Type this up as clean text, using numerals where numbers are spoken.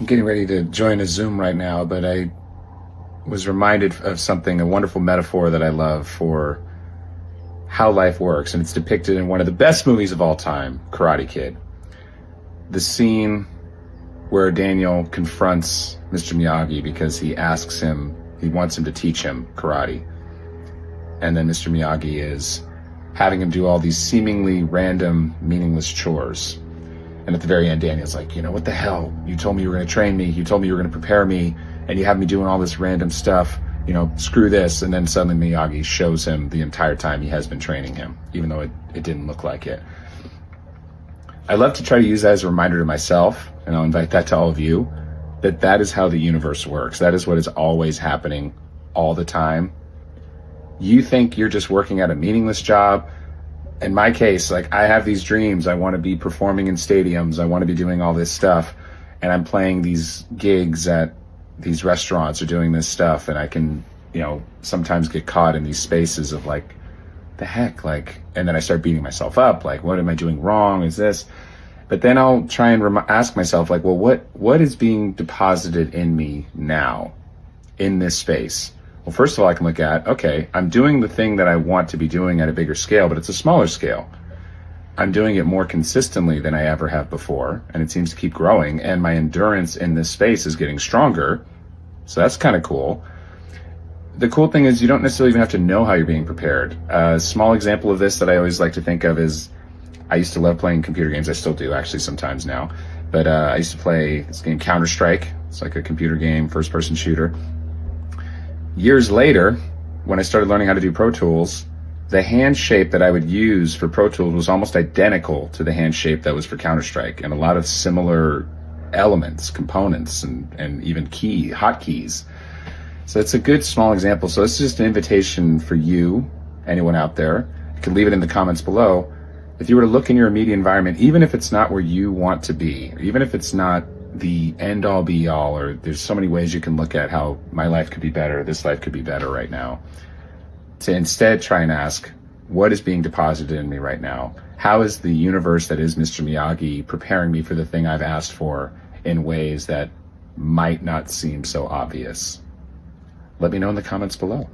I'm getting ready to join a Zoom right now, but I was reminded of something, a wonderful metaphor that I love for how life works, and it's depicted in one of the best movies of all time, Karate Kid. The scene where Daniel confronts Mr. Miyagi because he wants him to teach him karate. And then Mr. Miyagi is having him do all these seemingly random, meaningless chores. And at the very end, Daniel's like, what the hell? You told me you were going to train me. You told me you were going to prepare me. And you have me doing all this random stuff. Screw this. And then suddenly Miyagi shows him the entire time he has been training him, even though it didn't look like it. I love to try to use that as a reminder to myself, and I'll invite that to all of you, that is how the universe works. That is what is always happening all the time. You think you're just working at a meaningless job. In my case, I have these dreams. I want to be performing in stadiums. I want to be doing all this stuff. And I'm playing these gigs at these restaurants or doing this stuff. And I can, sometimes get caught in these spaces of the heck? And then I start beating myself up. What am I doing wrong? Is this? But then I'll try and ask myself, what is being deposited in me now in this space? Well, first of all, I can look at, okay, I'm doing the thing that I want to be doing at a bigger scale, but it's a smaller scale. I'm doing it more consistently than I ever have before, and it seems to keep growing, and my endurance in this space is getting stronger. So that's kind of cool. The cool thing is you don't necessarily even have to know how you're being prepared. A small example of this that I always like to think of is I used to love playing computer games. I still do, actually, sometimes now. But I used to play this game, Counter-Strike. It's like a computer game, first-person shooter. Years later, when I started learning how to do Pro Tools, the hand shape that I would use for Pro Tools was almost identical to the hand shape that was for Counter-Strike, and a lot of similar elements, components, and even hotkeys. So it's a good small example. So it's just an invitation for you, anyone out there. You can leave it in the comments below. If you were to look in your immediate environment, even if it's not where you want to be, or even if it's not the end all be all, or there's so many ways you can look at how my life could be better, this life could be better right now, to instead try and ask, what is being deposited in me right now? How is the universe that is Mr. Miyagi preparing me for the thing I've asked for in ways that might not seem so obvious? Let me know in the comments below.